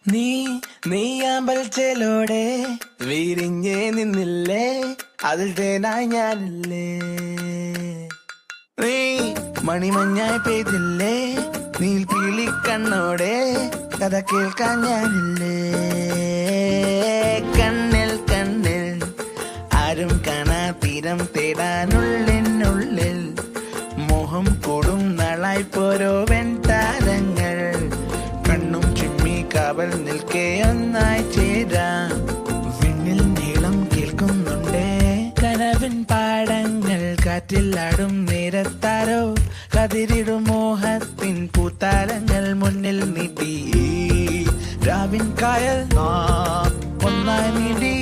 നീ നീയാമ്പൽച്ചലോടെ വിരിഞ്ഞേ നിന്നില്ലേ, അതിൽ തേനായി ഞാനില്ലേ. നീ മണിമഞ്ഞായി പെയ്തില്ലേ, നീൽപ്പീലി കണ്ണോടെ കഥ കേൾക്കാൻ ഞാനില്ലേ. കണ്ണിൽ കണ്ണിൽ ആരും കാണാ തീരം തേടാനുള്ളിനുള്ളിൽ മോഹം കൂടും നാളായി പോരോ വെൺതാരങ്ങൾ. കണ്ണും ചിമ്മി കാവൽ നിൽക്കേ ഒന്നായി ചേരാം. വിണ്ണിൽ നീളം കേൾക്കുന്നുണ്ടേ കനവിൻ പാടങ്ങൾ, കാറ്റിലാടും നേരത്താരോ കതിരിടും മോഹത്തിൻ പൂത്താരങ്ങൾ മുന്നിൽ നീട്ടി. രാവിൻ കായൽ നാം ഒന്നായി നീടി